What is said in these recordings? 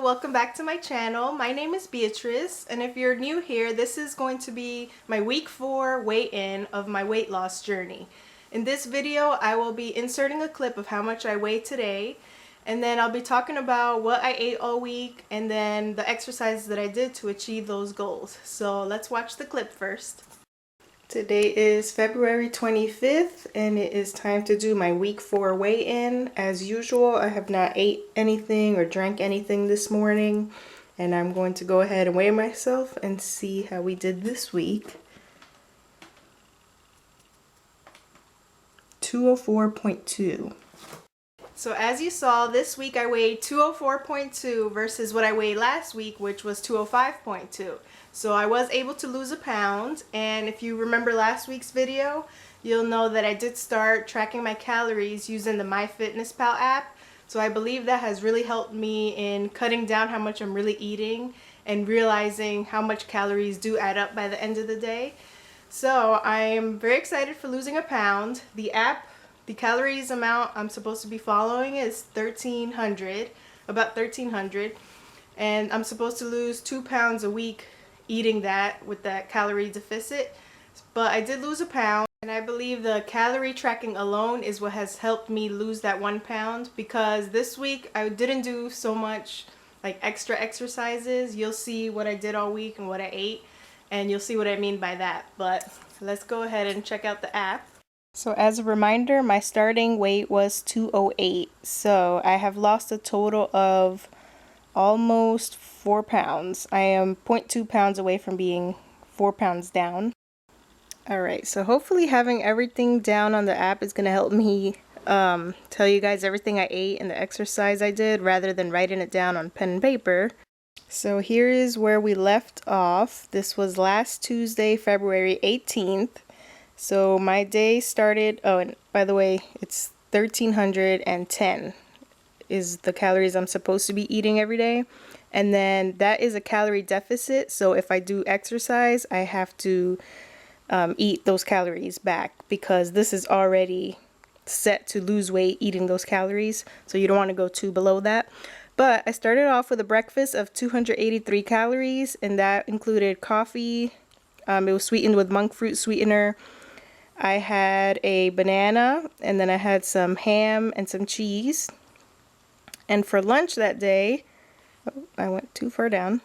welcome back to my channel. My name is Beatrice, and if you're new here, this is going to be my week 4 weigh-in of my weight loss journey. In this video, I will be inserting a clip of how much I weighed today, and then I'll be talking about what I ate all week and then the exercises that I did to achieve those goals. So let's watch the clip first. Today is February 25th and it is time to do my week 4 weigh-in. As usual, I have not ate anything or drank anything this morning, and I'm going to go ahead and weigh myself and see how we did this week. 204.2. So as you saw, this week I weighed 204.2 versus what I weighed last week, which was 205.2. So I was able to lose a pound, and if you remember last week's video, you'll know that I did start tracking my calories using the MyFitnessPal app. So I believe that has really helped me in cutting down how much I'm really eating and realizing how much calories do add up by the end of the day. So I'm very excited for losing a pound. The calories amount I'm supposed to be following is 1,300, about 1,300, and I'm supposed to lose 2 pounds a week eating that with that calorie deficit. But I did lose a pound, and I believe the calorie tracking alone is what has helped me lose that 1 pound, because this week I didn't do so much like extra exercises. You'll see what I did all week and what I ate, and you'll see what I mean by that. But let's go ahead and check out the app. So as a reminder, my starting weight was 208. So I have lost a total of almost 4 pounds. I am 0.2 pounds away from being 4 pounds down. Alright, so hopefully having everything down on the app is going to help me tell you guys everything I ate and the exercise I did rather than writing it down on pen and paper. So here is where we left off. This was last Tuesday, February 18th. So my day started, oh, and by the way, it's 1,310 is the calories I'm supposed to be eating every day. And then that is a calorie deficit. So if I do exercise, I have to eat those calories back, because this is already set to lose weight eating those calories. So you don't want to go too below that. But I started off with a breakfast of 283 calories, and that included coffee. It was sweetened with monk fruit sweetener. I had a banana, and then I had some ham and some cheese. And for lunch that day, oh, I went too far down.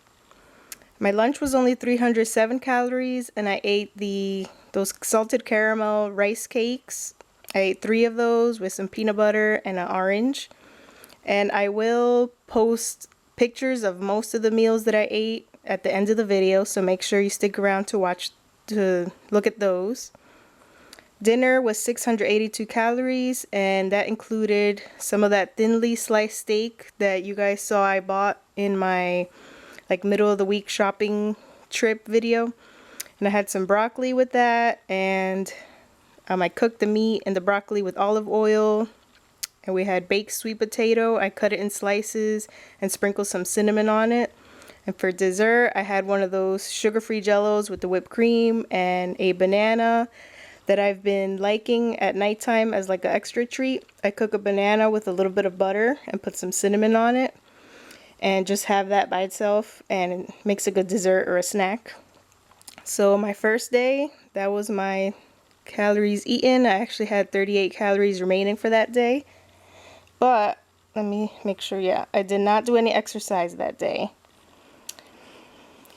My lunch was only 307 calories, and I ate those salted caramel rice cakes. I ate 3 of those with some peanut butter and an orange. And I will post pictures of most of the meals that I ate at the end of the video, so make sure you stick around to look at those. Dinner was 682 calories, and that included some of that thinly sliced steak that you guys saw I bought in my middle of the week shopping trip video. And I had some broccoli with that, and I cooked the meat and the broccoli with olive oil. And we had baked sweet potato. I cut it in slices and sprinkled some cinnamon on it. And for dessert, I had one of those sugar-free jellos with the whipped cream and a banana that I've been liking at nighttime as like an extra treat. I cook a banana with a little bit of butter and put some cinnamon on it, and just have that by itself, and it makes a good dessert or a snack. So my first day, that was my calories eaten. I actually had 38 calories remaining for that day. But let me make sure, yeah, I did not do any exercise that day.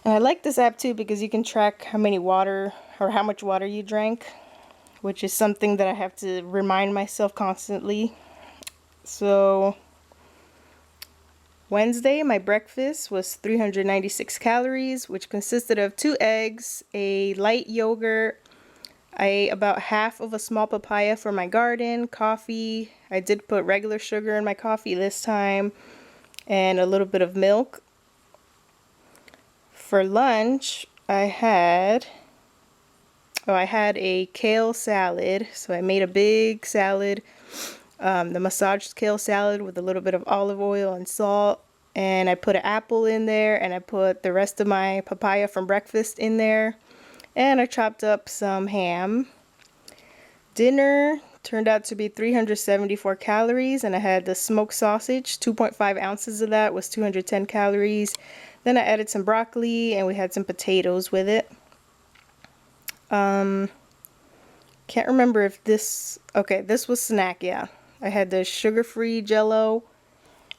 And I like this app too because you can track how much water you drank, which is something that I have to remind myself constantly. So Wednesday, my breakfast was 396 calories, which consisted of 2 eggs, a light yogurt. I ate about half of a small papaya for my garden, coffee. I did put regular sugar in my coffee this time, and a little bit of milk. For lunch, I had a kale salad. So I made a big salad, the massaged kale salad with a little bit of olive oil and salt. And I put an apple in there, and I put the rest of my papaya from breakfast in there. And I chopped up some ham. Dinner turned out to be 374 calories, and I had the smoked sausage, 2.5 ounces of that was 210 calories. Then I added some broccoli, and we had some potatoes with it. Can't remember if this, okay, this was snack, yeah. I had the sugar-free Jell-O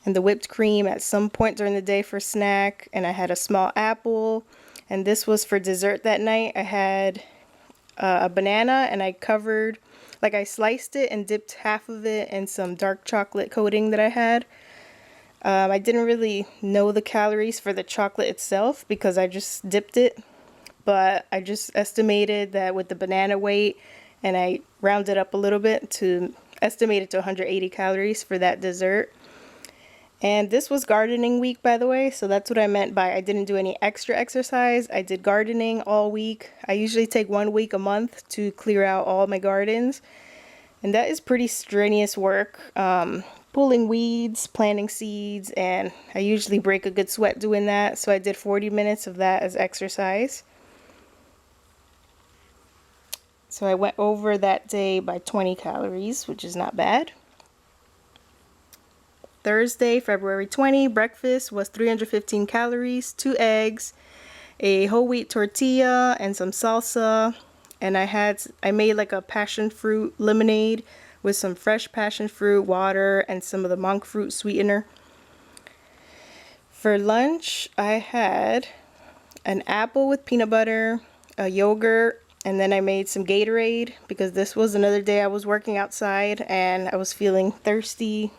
and the whipped cream at some point during the day for snack, and I had a small apple, and this was for dessert that night. I had a banana, and I covered, like I sliced it and dipped half of it in some dark chocolate coating that I had. I didn't really know the calories for the chocolate itself because I just dipped it, but I just estimated that with the banana weight, and I rounded up a little bit to estimate it to 180 calories for that dessert. And this was gardening week, by the way, so that's what I meant by I didn't do any extra exercise. I did gardening all week. I usually take 1 week a month to clear out all my gardens, and that is pretty strenuous work. Pulling weeds, planting seeds, and I usually break a good sweat doing that, so I did 40 minutes of that as exercise. So I went over that day by 20 calories, which is not bad. Thursday, February 20, breakfast was 315 calories, 2 eggs, a whole wheat tortilla, and some salsa. And I made like a passion fruit lemonade with some fresh passion fruit, water, and some of the monk fruit sweetener. For lunch, I had an apple with peanut butter, a yogurt, and then I made some Gatorade because this was another day I was working outside and I was feeling thirsty.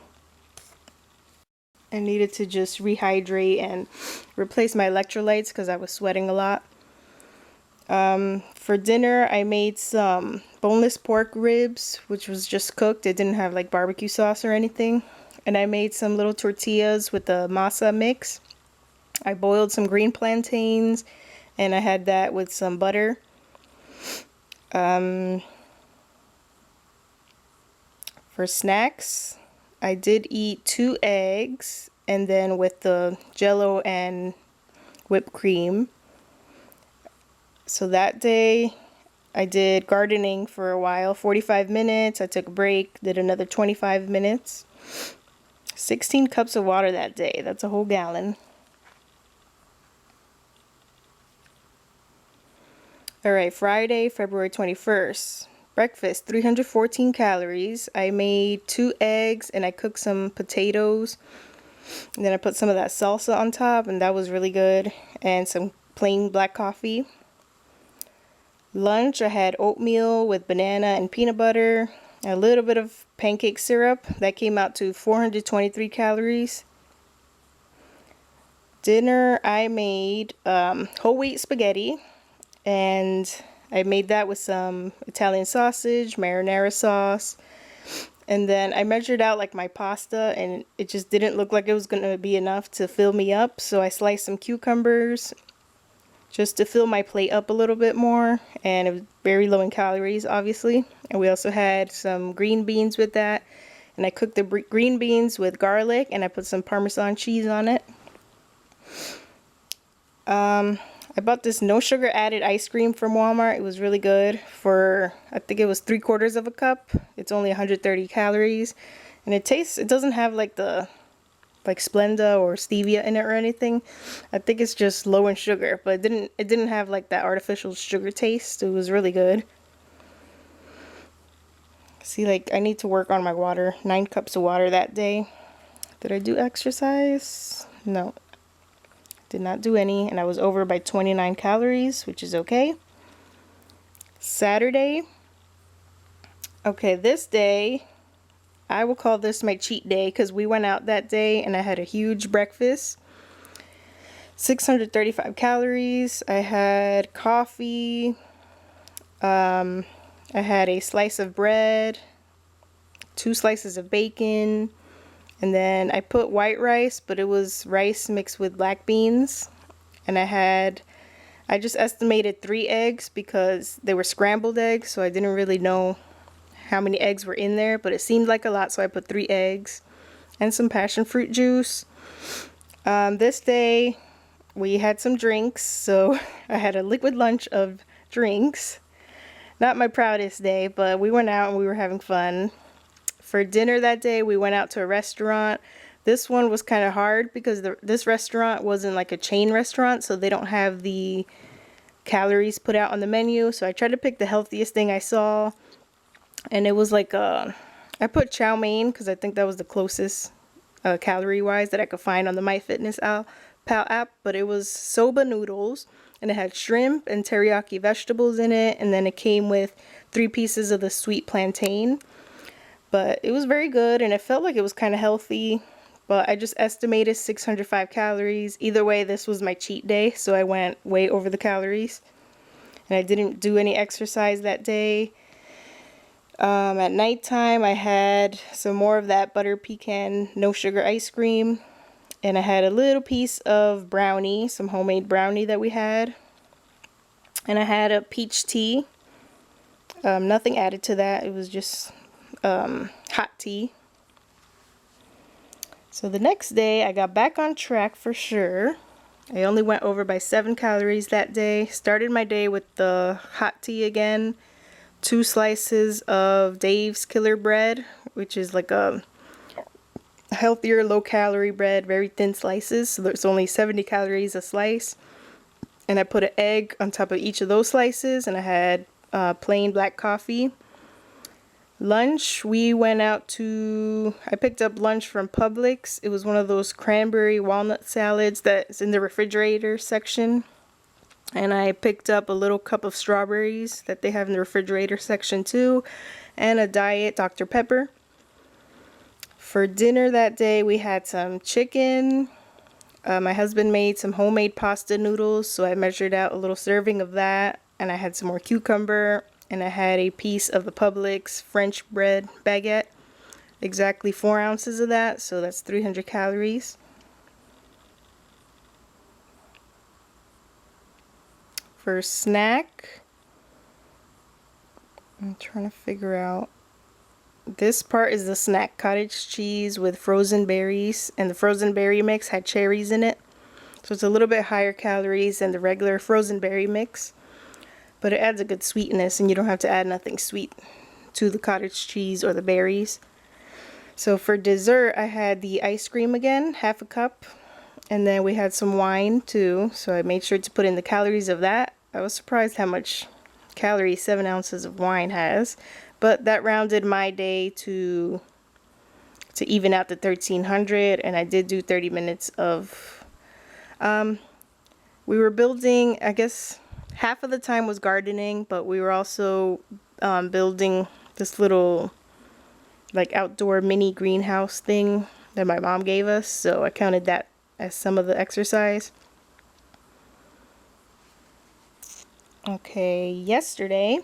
I needed to just rehydrate and replace my electrolytes because I was sweating a lot. For dinner, I made some boneless pork ribs, which was just cooked. It didn't have like barbecue sauce or anything. And I made some little tortillas with the masa mix. I boiled some green plantains, and I had that with some butter. For snacks, I did eat 2 eggs, and then with the Jell-O and whipped cream. So that day I did gardening for a while, 45 minutes. I took a break, did another 25 minutes. 16 cups of water that day. That's a whole gallon. Alright, Friday, February 21st. Breakfast, 314 calories. I made 2 eggs and I cooked some potatoes. And then I put some of that salsa on top, and that was really good. And some plain black coffee. Lunch, I had oatmeal with banana and peanut butter. A little bit of pancake syrup. That came out to 423 calories. Dinner, I made whole wheat spaghetti. And I made that with some Italian sausage, marinara sauce. And then I measured out like my pasta, and it just didn't look like it was going to be enough to fill me up. So I sliced some cucumbers just to fill my plate up a little bit more. And it was very low in calories, obviously. And we also had some green beans with that. And I cooked the green beans with garlic, and I put some Parmesan cheese on it. I bought this no sugar added ice cream from Walmart. It was really good for, I think it was 3/4 of a cup. It's only 130 calories. And it doesn't have like the, like Splenda or stevia in it or anything. I think it's just low in sugar, but it didn't have like that artificial sugar taste. It was really good. See, like I need to work on my water. 9 cups of water that day. Did I do exercise? No. Did not do any, and I was over by 29 calories, which is okay. Saturday. Okay, this day, I will call this my cheat day because we went out that day and I had a huge breakfast. 635 calories. I had coffee. I had a slice of bread, 2 slices of bacon. And then I put white rice, but it was rice mixed with black beans. And I just estimated 3 eggs because they were scrambled eggs, so I didn't really know how many eggs were in there, but it seemed like a lot, so I put 3 eggs and some passion fruit juice. This day we had some drinks, so I had a liquid lunch of drinks. Not my proudest day, but we went out and we were having fun. For dinner that day, we went out to a restaurant. This one was kind of hard because this restaurant wasn't like a chain restaurant, so they don't have the calories put out on the menu. So I tried to pick the healthiest thing I saw, and it was like I put chow mein because I think that was the closest calorie wise that I could find on the MyFitnessPal app, but it was soba noodles, and it had shrimp and teriyaki vegetables in it, and then it came with 3 pieces of the sweet plantain. But it was very good, and it felt like it was kind of healthy, but I just estimated 605 calories. Either way, this was my cheat day, so I went way over the calories, and I didn't do any exercise that day. At nighttime, I had some more of that butter pecan no sugar ice cream, and I had a little piece of brownie, some homemade brownie that we had, and I had a peach tea. Nothing added to that, it was just hot tea. So the next day I got back on track for sure. I only went over by 7 calories that day. Started my day with the hot tea again. 2 slices of Dave's Killer Bread, which is like a healthier, low-calorie bread, very thin slices, so there's only 70 calories a slice. And I put an egg on top of each of those slices, and I had plain black coffee. Lunch, we went out to, I picked up lunch from Publix. It was one of those cranberry walnut salads that's in the refrigerator section. And I picked up a little cup of strawberries that they have in the refrigerator section too, and a diet Dr. Pepper. For dinner that day, we had some chicken. My husband made some homemade pasta noodles, so I measured out a little serving of that, and I had some more cucumber, and I had a piece of the Publix French bread baguette, exactly 4 ounces of that, so that's 300 calories. For snack, I'm trying to figure out, this part is the snack, cottage cheese with frozen berries, and the frozen berry mix had cherries in it, so it's a little bit higher calories than the regular frozen berry mix, but it adds a good sweetness, and you don't have to add nothing sweet to the cottage cheese or the berries. So for dessert, I had the ice cream again, half a cup, and then we had some wine too, so I made sure to put in the calories of that. I was surprised how much calories 7 ounces of wine has, but that rounded my day to even out to 1300, and I did do 30 minutes of, we were building, I guess half of the time was gardening, but we were also building this little like outdoor mini greenhouse thing that my mom gave us, so I counted that as some of the exercise. Okay, yesterday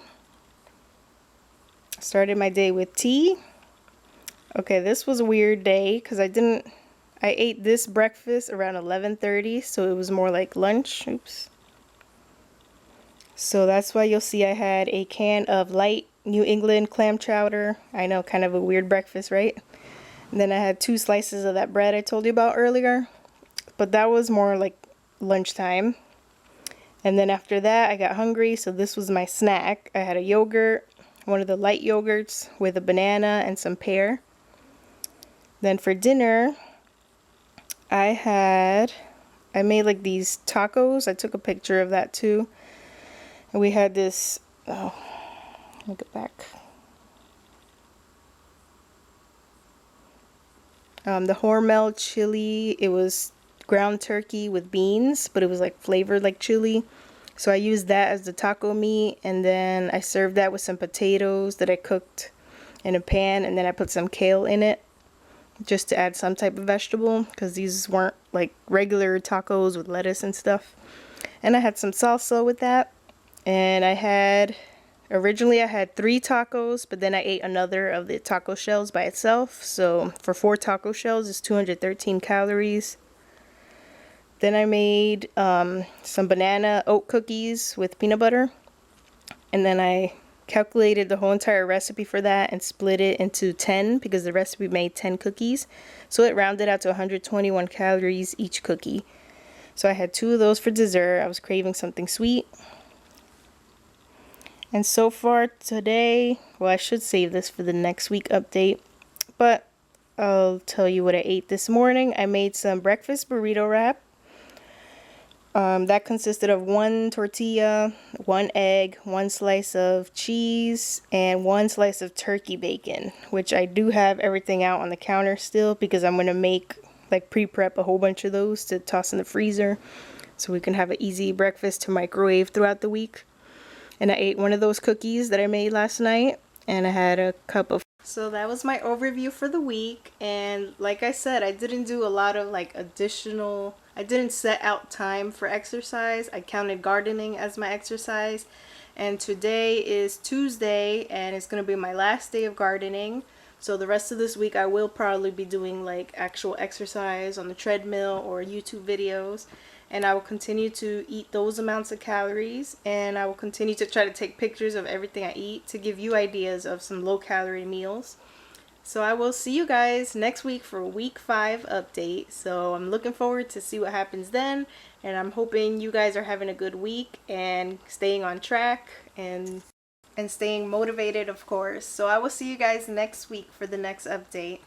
I started my day with tea. Okay, this was a weird day because I ate this breakfast around 11:30, so it was more like lunch. Oops. So that's why you'll see I had a can of light New England clam chowder. I know, kind of a weird breakfast, right? And then I had 2 slices of that bread I told you about earlier, but that was more like lunchtime. And then after that I got hungry, so this was my snack. I had a yogurt, one of the light yogurts with a banana and some pear. Then for dinner I made like these tacos. I took a picture of that too. And we had this, oh, let me get back. The Hormel chili, it was ground turkey with beans, but it was like flavored like chili. So I used that as the taco meat, and then I served that with some potatoes that I cooked in a pan, and then I put some kale in it just to add some type of vegetable, because these weren't like regular tacos with lettuce and stuff. And I had some salsa with that, and originally I had 3 tacos, but then I ate another of the taco shells by itself, so for 4 taco shells it's 213 calories. Then I made some banana oat cookies with peanut butter, and then I calculated the whole entire recipe for that and split it into 10 because the recipe made 10 cookies, so it rounded out to 121 calories each cookie. So I had 2 of those for dessert. I was craving something sweet. And so far today, well, I should save this for the next week update, but I'll tell you what I ate this morning. I made some breakfast burrito wrap. That consisted of 1 tortilla, 1 egg, 1 slice of cheese, and 1 slice of turkey bacon, which I do have everything out on the counter still because I'm going to make, like, pre-prep a whole bunch of those to toss in the freezer so we can have an easy breakfast to microwave throughout the week. And I ate one of those cookies that I made last night, and I had a cup of. So that was my overview for the week, and like I said, I didn't do a lot of like additional, I didn't set out time for exercise. I counted gardening as my exercise, and today is Tuesday and it's going to be my last day of gardening. So the rest of this week I will probably be doing like actual exercise on the treadmill or YouTube videos, and I will continue to eat those amounts of calories, and I will continue to try to take pictures of everything I eat to give you ideas of some low calorie meals. So I will see you guys next week for week 5 update. So I'm looking forward to see what happens then, and I'm hoping you guys are having a good week and staying on track and staying motivated, of course. So I will see you guys next week for the next update.